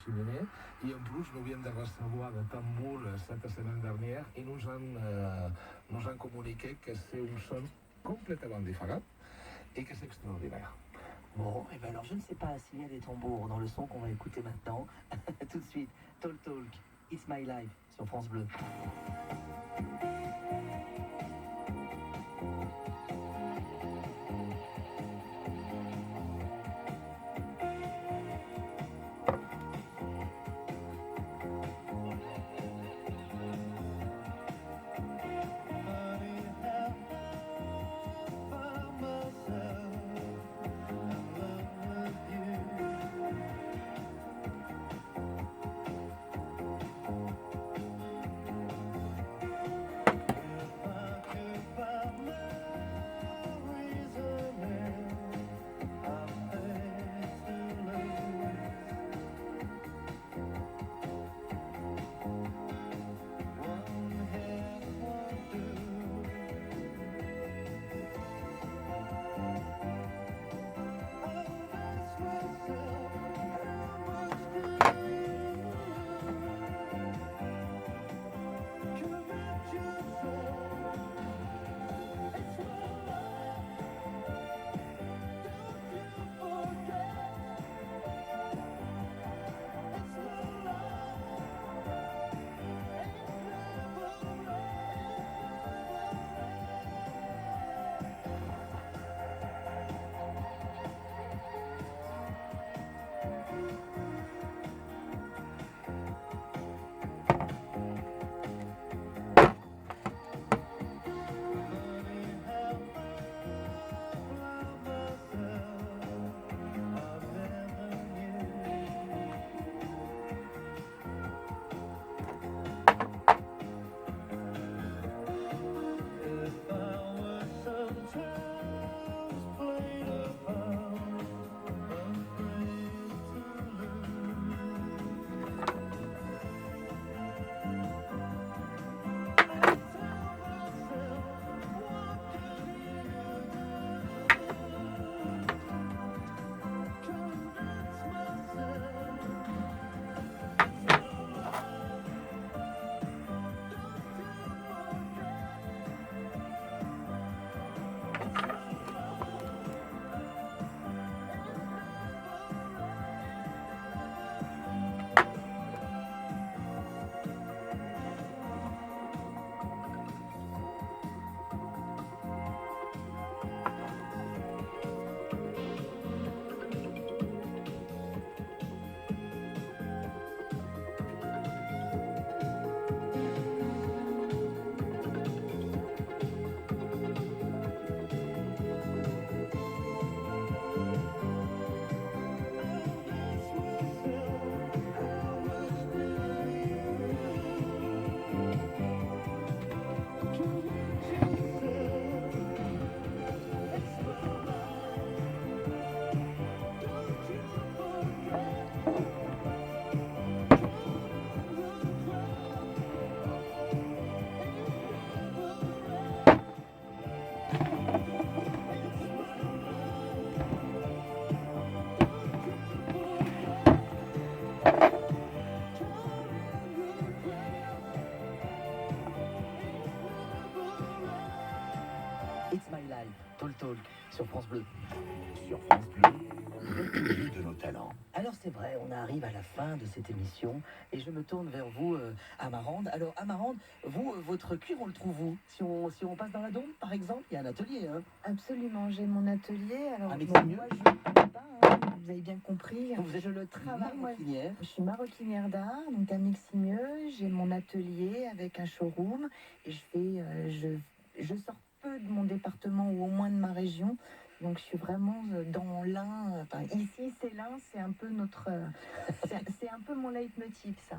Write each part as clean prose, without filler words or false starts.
cheminée. Et en plus, nous viens de recevoir de Tambour cette semaine dernière et nous ont communiqué que c'est un son complètement différent et que c'est extraordinaire. Bon, et bien alors je ne sais pas s'il y a des tambours dans le son qu'on va écouter maintenant. Tout de suite, Talk Talk, It's My Life sur France Bleu. It's My Life, Talk Talk sur France Bleu. Sur France Bleu, le pays de nos talents. Alors c'est vrai, on arrive à la fin de cette émission et je me tourne vers vous, Amarande. Alors Amarande, vous, votre cuir, on le trouve où si on passe dans la Dombe, par exemple, il y a un atelier, hein? Absolument, j'ai mon atelier. Alors, Mais bon, c'est mieux. moi, je ne connais pas, hein, vous avez bien compris. Vous êtes Je le travaille. Moi, maroquinière. je suis maroquinière d'art, donc à Meximieux. J'ai mon atelier avec un showroom. Et je sors peu de mon département ou au moins de ma région. Donc, je suis vraiment dans l'Ain. Enfin, ici, c'est l'Ain, c'est un peu notre. C'est un peu mon leitmotiv, ça.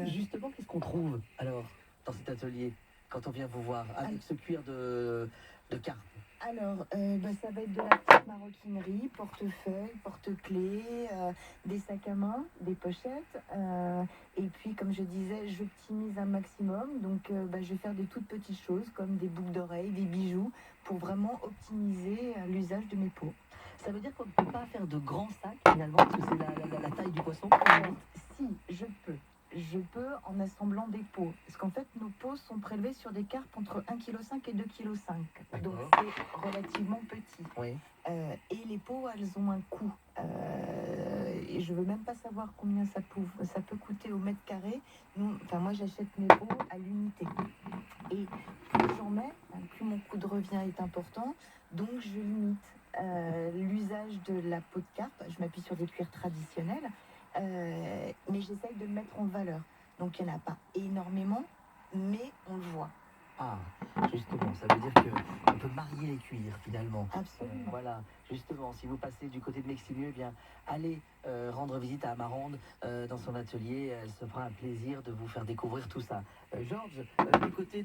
Justement, qu'est-ce qu'on trouve alors dans cet atelier quand on vient vous voir avec ce cuir de carpe? Alors, ça va être de la petite maroquinerie, portefeuille, porte-clés, des sacs à main, des pochettes. Et puis, comme je disais, j'optimise un maximum. Donc, je vais faire des toutes petites choses comme des boucles d'oreilles, des bijoux, pour vraiment optimiser l'usage de mes peaux. Ça veut dire qu'on ne peut pas faire de grands sacs finalement, parce que c'est la taille du poisson. je peux en assemblant des pots. Parce qu'en fait, nos pots sont prélevés sur des carpes entre 1,5 kg et 2,5 kg. Donc c'est relativement petit. Oui. Et les pots, elles ont un coût. Et je veux même pas savoir combien ça peut coûter au mètre carré. Moi, j'achète mes pots à l'unité. Et plus j'en mets, plus mon coût de revient est important. Donc, je limite l'usage de la peau de carpe. Je m'appuie sur des cuirs traditionnels. Mais j'essaye de le mettre en valeur. Donc, il n'y en a pas énormément, mais on le voit. Ah, justement, ça veut dire qu'on peut marier les cuirs finalement. Absolument. Voilà, justement, si vous passez du côté de Meximieux, eh bien, allez rendre visite à Amarande dans son atelier. Elle se fera un plaisir de vous faire découvrir tout ça. Georges, du côté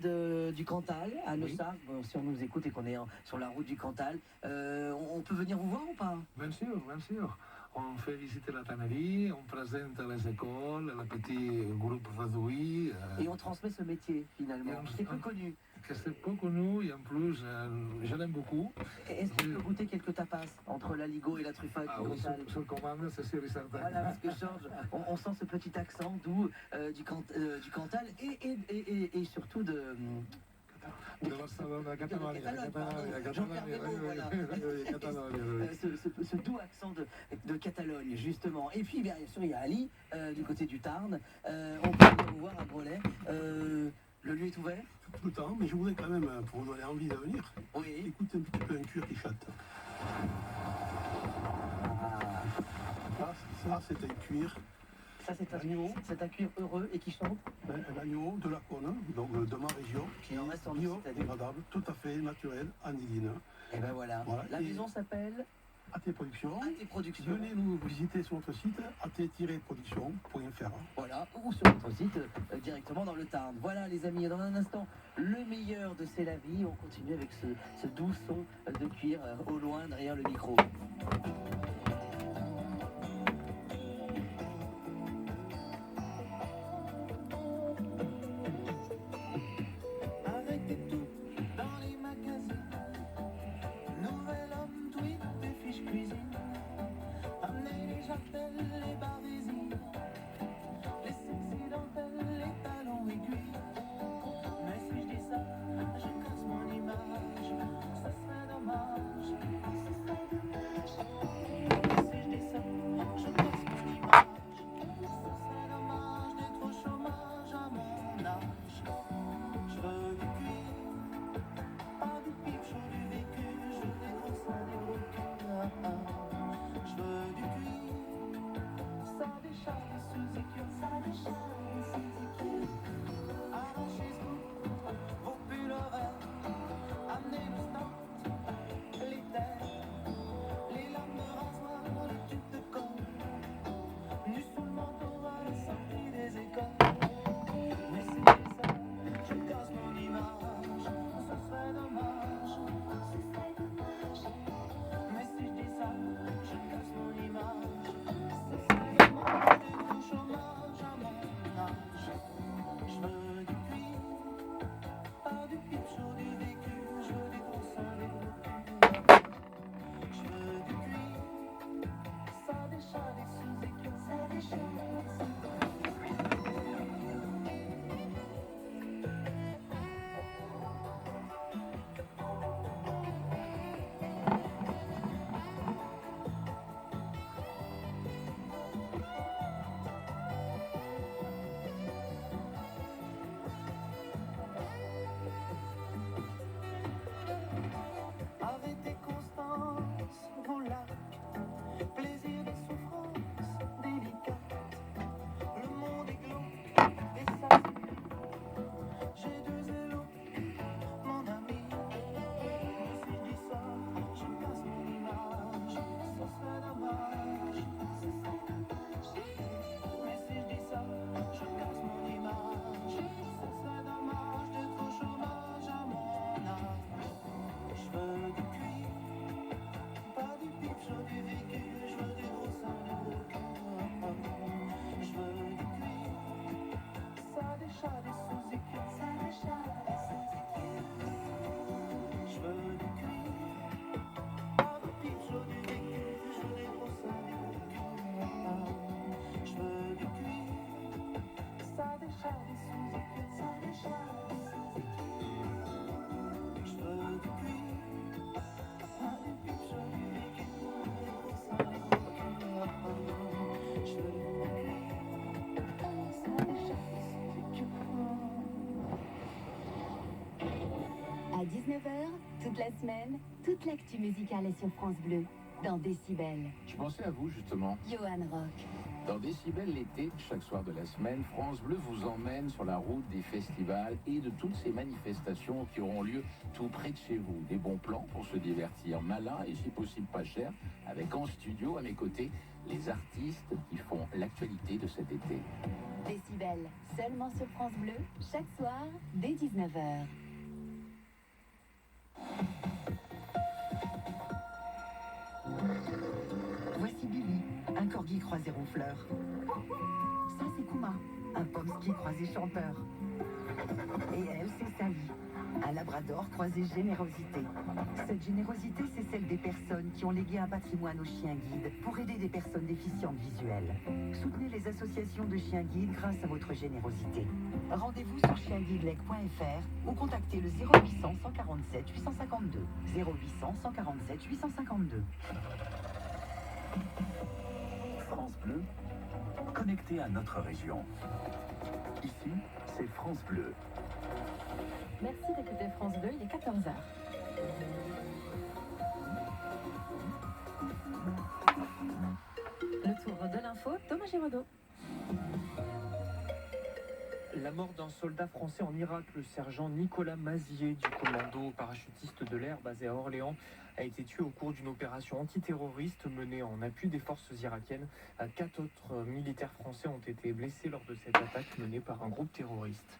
du Cantal, à Neussargues, bon, si on nous écoute et qu'on est sur la route du Cantal, on peut venir vous voir ou pas? Bien sûr, bien sûr. On fait visiter la tannerie, on présente les écoles, le petit groupe réduit. Et on transmet ce métier finalement. C'est peu connu. Que c'est peu connu et en plus, je l'aime beaucoup. Est-ce qu'on peut goûter quelques tapas entre l'aligot et la truffade du Oui, Cantal? sur commande, c'est sûr et certain. Voilà, parce que Georges, on sent ce petit accent doux du Cantal et surtout de Barcelone, Catalogne, j'en perds mes mots, voilà. Ce doux accent de Catalogne, justement. Et puis, bien sûr, il y a Ali, du côté du Tarn. On peut venir vous voir à Groslay. Le lieu est ouvert? Tout le temps, mais je voudrais quand même, pour vous donner envie de venir, Oui. écouter un petit peu un cuir qui chante. Ça, c'est un cuir. Ça, c'est un cuir heureux et qui chante. Un agneau de la Cône, donc de ma région, qui en reste en est Occitanie. biodégradable, tout à fait naturel, anidine. Et ben voilà. La maison s'appelle AT Productions. AT Productions. Venez nous visiter sur notre site at-production.fr. Voilà, ou sur notre site directement dans le Tarn. Voilà les amis, et dans un instant, le meilleur de C'est la vie. On continue avec ce doux son de cuir au loin derrière le micro. À 19h, toute la semaine, toute l'actu musicale est sur France Bleu, dans Décibel. Je pensais à vous justement. Johan Rock. Dans Décibel l'été, chaque soir de la semaine, France Bleu vous emmène sur la route des festivals et de toutes ces manifestations qui auront lieu tout près de chez vous. Des bons plans pour se divertir malin et si possible pas cher, avec en studio à mes côtés les artistes qui font l'actualité de cet été. Décibel, seulement sur France Bleu, chaque soir, dès 19h. Voici Billy, un corgi croisé ronfleur. Ça, c'est Kuma, un pomsky croisé chanteur. Et elle, c'est Sally, un labrador croisé générosité. Cette générosité, c'est celle des personnes qui ont légué un patrimoine aux chiens guides pour aider des personnes déficientes visuelles. Soutenez les associations de chiens guides grâce à votre générosité. Rendez-vous sur chienguideleg.fr ou contactez le 0800 147 852. 0800 147 852. France Bleu, connecté à notre région. Ici, c'est France Bleu. Merci d'écouter France Bleu, il est 14h. Le tour de l'info, Thomas Giraudot. La mort d'un soldat français en Irak, le sergent Nicolas Mazier du commando parachutiste de l'air basé à Orléans, a été tué au cours d'une opération antiterroriste menée en appui des forces irakiennes. 4 autres militaires français ont été blessés lors de cette attaque menée par un groupe terroriste.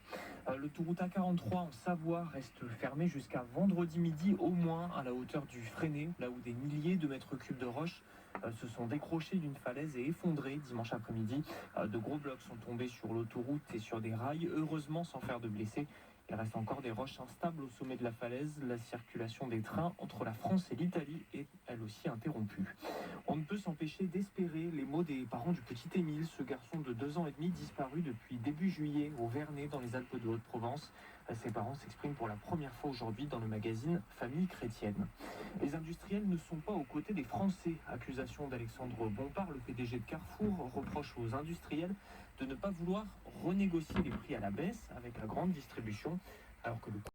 L'autoroute A43 en Savoie reste fermée jusqu'à vendredi midi au moins à la hauteur du Fresnay, là où des milliers de mètres cubes de roches se sont décrochés d'une falaise et effondrés dimanche après-midi. De gros blocs sont tombés sur l'autoroute et sur des rails, heureusement sans faire de blessés. Il reste encore des roches instables au sommet de la falaise. La circulation des trains entre la France et l'Italie est elle aussi interrompue. On ne peut s'empêcher d'espérer les mots des parents du petit Émile, ce garçon de 2 ans et demi disparu depuis début juillet au Vernet dans les Alpes de Haute-Provence. Ses parents s'expriment pour la première fois aujourd'hui dans le magazine Famille chrétienne. Les industriels ne sont pas aux côtés des Français. Accusation d'Alexandre Bompard, le PDG de Carrefour, reproche aux industriels de ne pas vouloir renégocier les prix à la baisse avec la grande distribution, alors que le